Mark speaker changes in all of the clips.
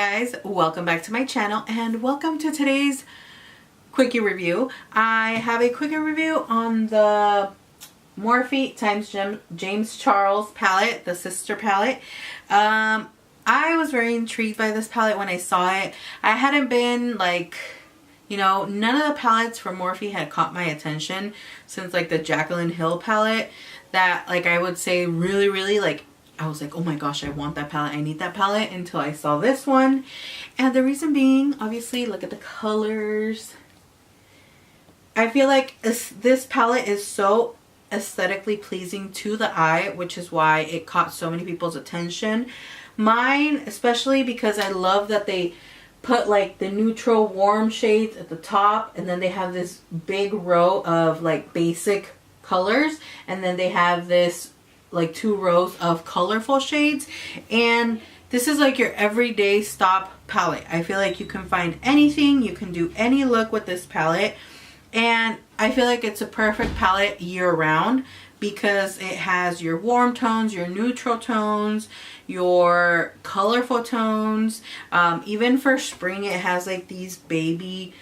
Speaker 1: guys, welcome back to my channel and welcome to today's Quickie review. I have a Quickie review on the Morphe times James Charles palette, the sister palette. I was very intrigued by this palette when I saw it. I hadn't been like, you know, none of the palettes from Morphe had caught my attention since like the Jaclyn Hill palette that like I would say really like I was like, oh my gosh, I want that palette, I need that palette, until I saw this one. And the reason being, obviously, look at the colors. I feel like this palette is so aesthetically pleasing to the eye, which is why it caught so many people's attention. Mine, especially because I love that they put like the neutral warm shades at the top, and then they have this big row of like basic colors, and then they have this like 2 rows of colorful shades. And this is like your everyday stop palette. I feel like you can find anything, you can do any look with this palette, and I feel like it's a perfect palette year round because it has your warm tones, your neutral tones, your colorful tones. Even for spring it has like these baby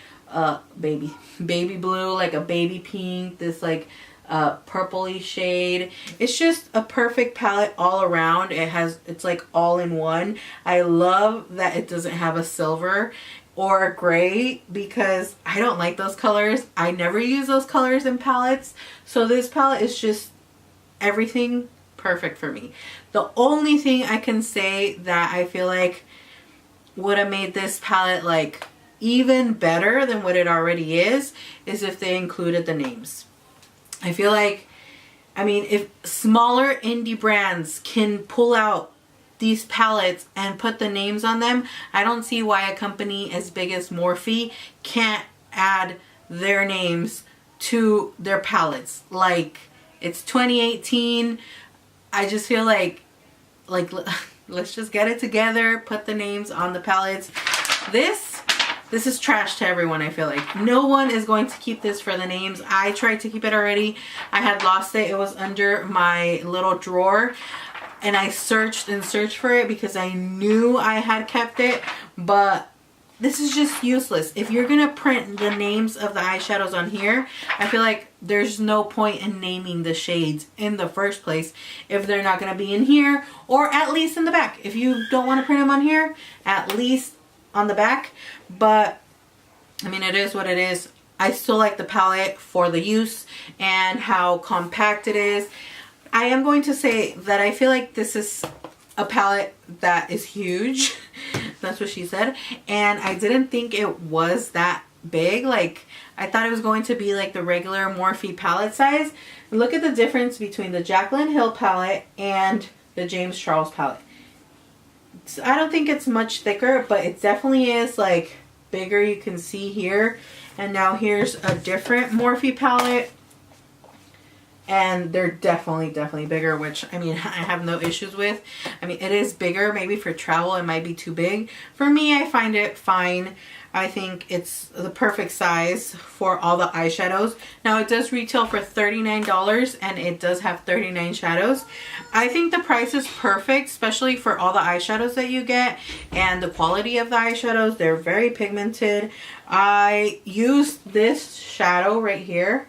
Speaker 1: blue, like a baby pink, this like purpley shade. It's just a perfect palette all around. It's like all in one. I love that it doesn't have a silver or a gray because I don't like those colors. I never use those colors in palettes. So this palette is just everything perfect for me. The only thing I can say that I feel like would have made this palette like even better than what it already is if they included the names. I feel like, I mean, if smaller indie brands can pull out these palettes and put the names on them, I don't see why a company as big as Morphe can't add their names to their palettes. Like, it's 2018. I just feel like let's just get it together, put the names on the palettes. This is trash to everyone. I feel like no one is going to keep this for the names. I tried to keep it already. I had lost it. It was under my little drawer and I searched and searched for it because I knew I had kept it, but this is just useless. If you're gonna print the names of the eyeshadows on here, I feel like there's no point in naming the shades in the first place if they're not gonna be in here, or at least in the back. If you don't want to print them on here, at least on the back. But I mean, it is what it is. I still like the palette for the use and how compact it is. I am going to say that I feel like this is a palette that is huge. That's what she said. And I didn't think it was that big. Like, I thought it was going to be like the regular Morphe palette size. Look at the difference between the Jaclyn Hill palette and the James Charles palette. I don't think it's much thicker, but it definitely is like bigger. You can see here. And now here's a different Morphe palette. And they're definitely bigger, which, I mean, I have no issues with. I mean, it is bigger. Maybe for travel it might be too big. For me, I find it fine. I think it's the perfect size for all the eyeshadows. Now, it does retail for $39 and it does have 39 shadows. I think the price is perfect, especially for all the eyeshadows that you get and the quality of the eyeshadows. They're very pigmented. I used this shadow right here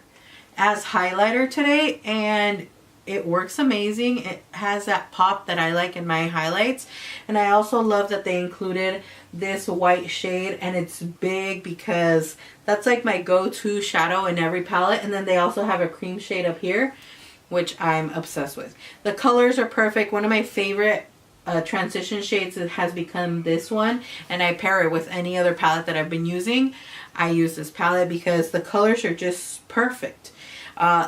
Speaker 1: as highlighter today and it works amazing. It has that pop that I like in my highlights, and I also love that they included this white shade, and it's big because that's like my go-to shadow in every palette. And then they also have a cream shade up here, which I'm obsessed with. The colors are perfect. One of my favorite transition shades has become this one, and I pair it with any other palette that I've been using. I use this palette because the colors are just perfect.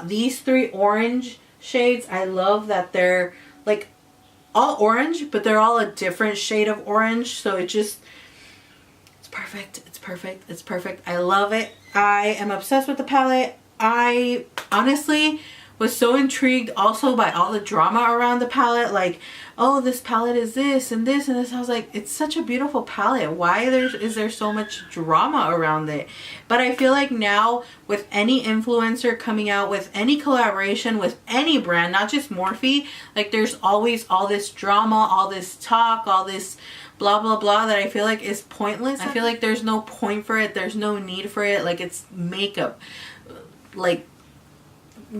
Speaker 1: These 3 orange shades, I love that they're like all orange, but they're all a different shade of orange. So it's perfect. It's perfect. It's perfect. I love it. I am obsessed with the palette. I honestly was so intrigued also by all the drama around the palette. Like, oh, this palette is this and this and this. I was like, it's such a beautiful palette. Why is there so much drama around it? But I feel like now with any influencer coming out with any collaboration with any brand, not just Morphe, like there's always all this drama, all this talk, all this blah blah blah that I feel like is pointless. I feel like there's no point for it. There's no need for it. Like, it's makeup. Like,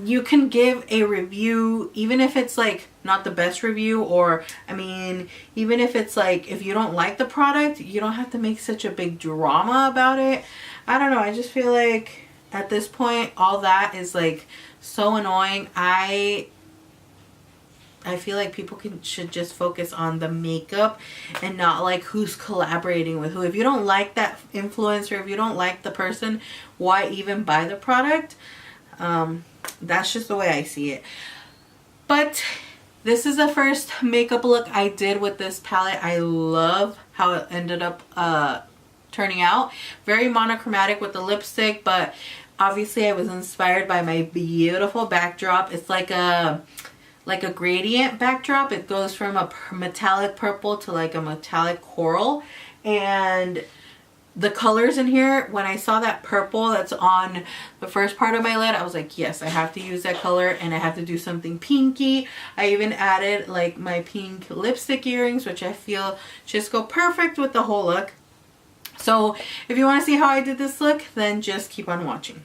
Speaker 1: you can give a review even if it's like not the best review, or I mean, even if it's like, if you don't like the product, you don't have to make such a big drama about it. I don't know, I just feel like at this point all that is like so annoying. I feel like people should just focus on the makeup and not like who's collaborating with who. If you don't like that influencer, if you don't like the person, why even buy the product? That's just the way I see it. But this is the first makeup look I did with this palette. I love how it ended up turning out. Very monochromatic with the lipstick, but obviously I was inspired by my beautiful backdrop. It's like a gradient backdrop. It goes from a metallic purple to like a metallic coral, and the colors in here, when I saw that purple that's on the first part of my lid, I was like, yes, I have to use that color and I have to do something pinky. I even added like my pink lipstick earrings, which I feel just go perfect with the whole look. So if you want to see how I did this look, then just keep on watching.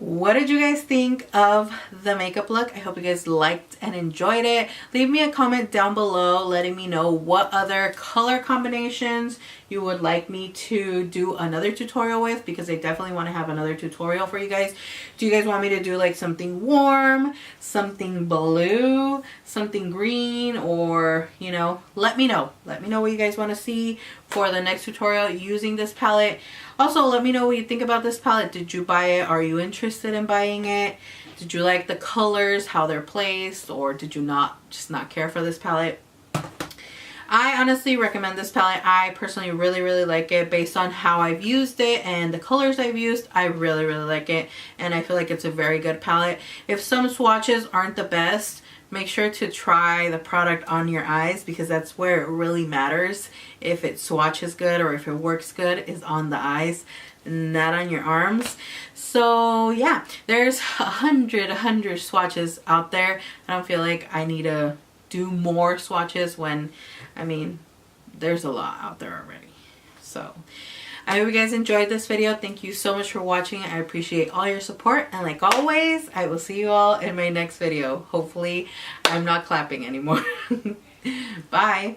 Speaker 1: What did you guys think of the makeup look? I hope you guys liked and enjoyed it. Leave me a comment down below letting me know what other color combinations you would like me to do another tutorial with, because I definitely want to have another tutorial for you guys. Do you guys want me to do like something warm, something blue, something green, or, you know, let me know. Let me know what you guys want to see for the next tutorial using this palette. Also, let me know what you think about this palette. Did you buy it? Are you interested in buying it? Did you like the colors, how they're placed, or did you just not care for this palette? I honestly recommend this palette. I personally really like it based on how I've used it and the colors I've used. I really like it, and I feel like it's a very good palette. If some swatches aren't the best, make sure to try the product on your eyes, because that's where it really matters. If it swatches good or if it works good is on the eyes, not on your arms. So yeah, there's 100 swatches out there. I don't feel like I need to do more swatches when, I mean, there's a lot out there already. So I hope you guys enjoyed this video. Thank you so much for watching. I appreciate all your support, and like always, I will see you all in my next video. Hopefully I'm not clapping anymore. Bye.